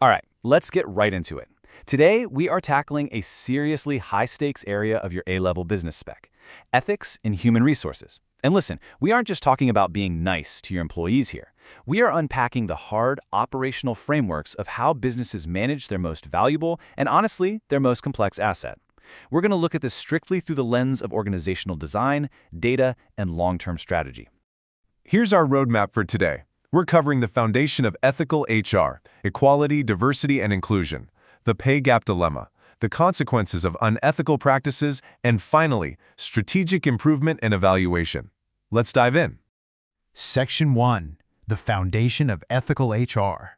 All right, let's get right into it. Today, we are tackling a seriously high-stakes area of your A-level business spec, ethics in human resources. And listen, we aren't just talking about being nice to your employees here. We are unpacking the hard, operational frameworks of how businesses manage their most valuable and, honestly, their most complex asset. We're going to look at this strictly through the lens of organizational design, data, and long-term strategy. Here's our roadmap for today. We're covering the foundation of ethical HR, equality, diversity, and inclusion, the pay gap dilemma, the consequences of unethical practices, and finally, strategic improvement and evaluation. Let's dive in. Section 1. The foundation of ethical HR.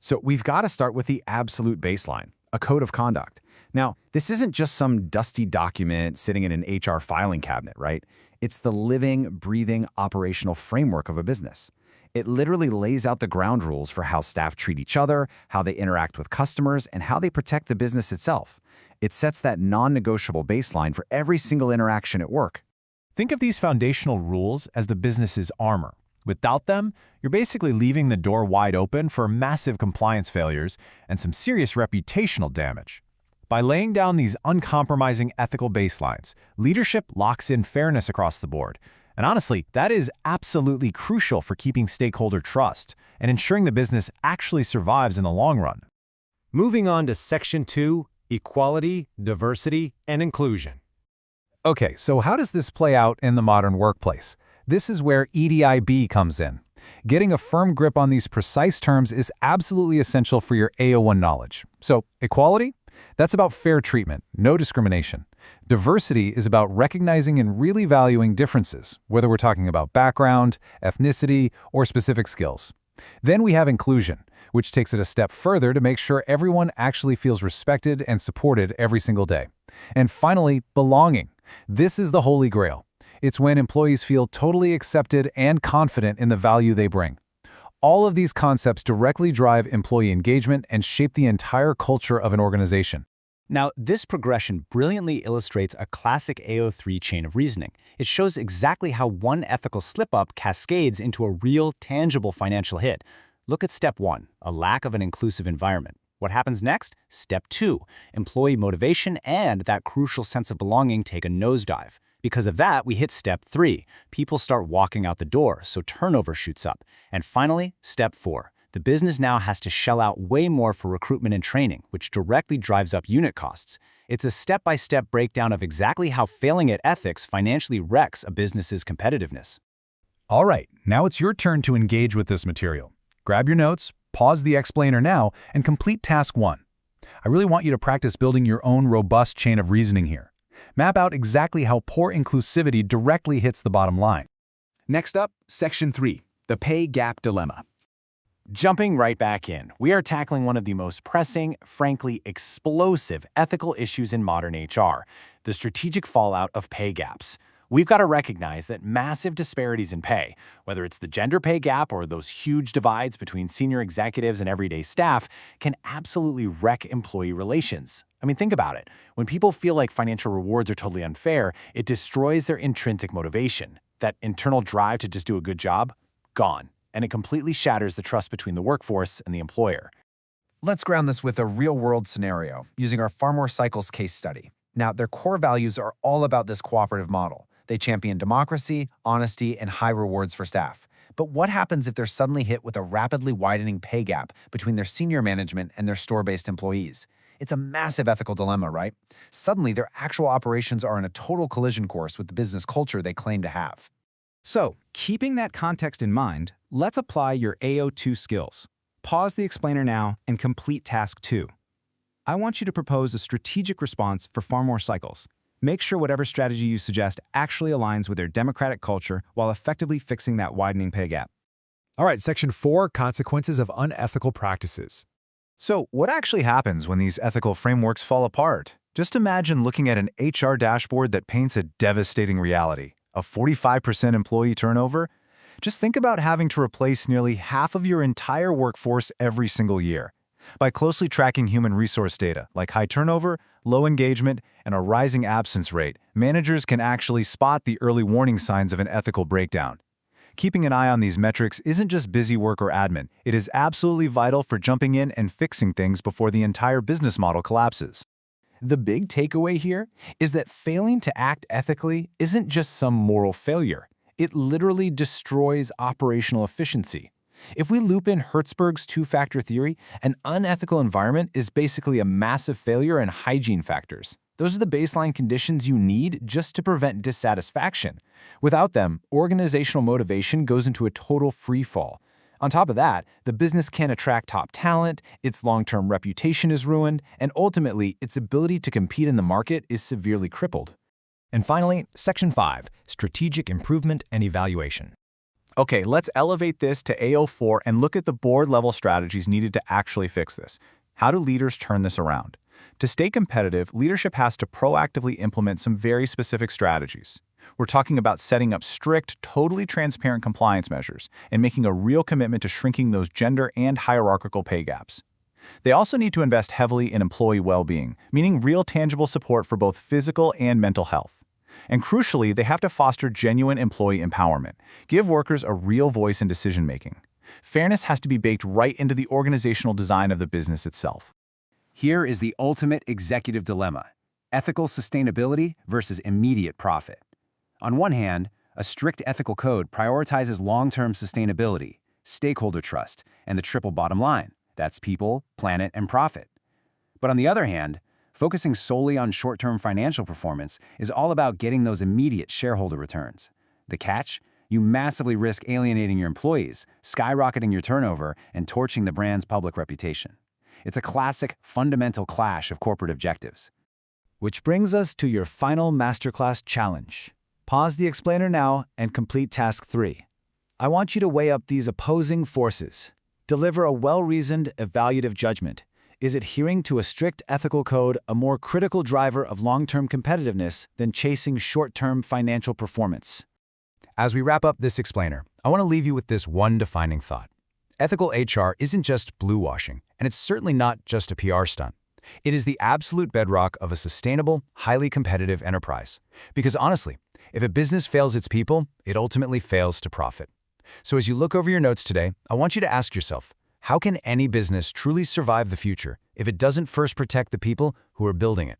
So we've got to start with the absolute baseline, a code of conduct. Now, this isn't just some dusty document sitting in an HR filing cabinet, right? It's the living, breathing, operational framework of a business. It literally lays out the ground rules for how staff treat each other, how they interact with customers, and how they protect the business itself. It sets that non-negotiable baseline for every single interaction at work. Think of these foundational rules as the business's armor. Without them, you're basically leaving the door wide open for massive compliance failures and some serious reputational damage. By laying down these uncompromising ethical baselines, leadership locks in fairness across the board. And honestly, that is absolutely crucial for keeping stakeholder trust and ensuring the business actually survives in the long run. Moving on to Section 2, Equality, Diversity, and Inclusion. Okay, so how does this play out in the modern workplace? This is where EDIB comes in. Getting a firm grip on these precise terms is absolutely essential for your AO1 knowledge. So, equality? That's about fair treatment, no discrimination. Diversity is about recognizing and really valuing differences, whether we're talking about background, ethnicity, or specific skills. Then we have inclusion, which takes it a step further to make sure everyone actually feels respected and supported every single day. And finally, belonging. This is the holy grail. It's when employees feel totally accepted and confident in the value they bring. All of these concepts directly drive employee engagement and shape the entire culture of an organization. Now, this progression brilliantly illustrates a classic AO3 chain of reasoning. It shows exactly how one ethical slip-up cascades into a real, tangible financial hit. Look at Step 1, a lack of an inclusive environment. What happens next? Step 2, employee motivation and that crucial sense of belonging take a nosedive. Because of that, we hit Step 3. People start walking out the door, so turnover shoots up. And finally, Step 4. The business now has to shell out way more for recruitment and training, which directly drives up unit costs. It's a step-by-step breakdown of exactly how failing at ethics financially wrecks a business's competitiveness. All right, now it's your turn to engage with this material. Grab your notes, pause the explainer now, and complete Task 1. I really want you to practice building your own robust chain of reasoning here. Map out exactly how poor inclusivity directly hits the bottom line. Next up, Section 3, the pay gap dilemma. Jumping right back in, we are tackling one of the most pressing, frankly explosive ethical issues in modern HR, the strategic fallout of pay gaps. We've got to recognize that massive disparities in pay, whether it's the gender pay gap or those huge divides between senior executives and everyday staff, can absolutely wreck employee relations. I mean, think about it. When people feel like financial rewards are totally unfair, it destroys their intrinsic motivation. That internal drive to just do a good job, gone. And it completely shatters the trust between the workforce and the employer. Let's ground this with a real-world scenario, using our Farmore Cycles case study. Now, their core values are all about this cooperative model. They champion democracy, honesty, and high rewards for staff. But what happens if they're suddenly hit with a rapidly widening pay gap between their senior management and their store-based employees? It's a massive ethical dilemma, right? Suddenly, their actual operations are in a total collision course with the business culture they claim to have. So, keeping that context in mind, let's apply your AO2 skills. Pause the explainer now and complete Task 2. I want you to propose a strategic response for Farmore Cycles. Make sure whatever strategy you suggest actually aligns with their democratic culture while effectively fixing that widening pay gap. All right, Section 4, Consequences of Unethical Practices. So, what actually happens when these ethical frameworks fall apart? Just imagine looking at an HR dashboard that paints a devastating reality. A 45% employee turnover? Just think about having to replace nearly half of your entire workforce every single year. By closely tracking human resource data, like high turnover, low engagement, and a rising absence rate, managers can actually spot the early warning signs of an ethical breakdown. Keeping an eye on these metrics isn't just busy work or admin. It is absolutely vital for jumping in and fixing things before the entire business model collapses. The big takeaway here is that failing to act ethically isn't just some moral failure. It literally destroys operational efficiency. If we loop in Hertzberg's two-factor theory, an unethical environment is basically a massive failure in hygiene factors. Those are the baseline conditions you need just to prevent dissatisfaction. Without them, organizational motivation goes into a total free fall. On top of that, the business can't attract top talent, its long-term reputation is ruined, and ultimately, its ability to compete in the market is severely crippled. And finally, Section 5, Strategic Improvement and Evaluation. Okay, let's elevate this to AO4 and look at the board-level strategies needed to actually fix this. How do leaders turn this around? To stay competitive, leadership has to proactively implement some very specific strategies. We're talking about setting up strict, totally transparent compliance measures and making a real commitment to shrinking those gender and hierarchical pay gaps. They also need to invest heavily in employee well-being, meaning real tangible support for both physical and mental health. And crucially, they have to foster genuine employee empowerment, give workers a real voice in decision-making. Fairness has to be baked right into the organizational design of the business itself. Here is the ultimate executive dilemma: ethical sustainability versus immediate profit. On one hand, a strict ethical code prioritizes long-term sustainability, stakeholder trust, and the triple bottom line. That's people, planet, and profit. But on the other hand, focusing solely on short-term financial performance is all about getting those immediate shareholder returns. The catch? You massively risk alienating your employees, skyrocketing your turnover, and torching the brand's public reputation. It's a classic, fundamental clash of corporate objectives. Which brings us to your final masterclass challenge. Pause the explainer now and complete task 3. I want you to weigh up these opposing forces. Deliver a well-reasoned, evaluative judgment. Is adhering to a strict ethical code a more critical driver of long-term competitiveness than chasing short-term financial performance? As we wrap up this explainer, I want to leave you with this one defining thought. Ethical HR isn't just blue-washing, and it's certainly not just a PR stunt. It is the absolute bedrock of a sustainable, highly competitive enterprise. Because honestly, if a business fails its people, it ultimately fails to profit. So as you look over your notes today, I want you to ask yourself, how can any business truly survive the future if it doesn't first protect the people who are building it?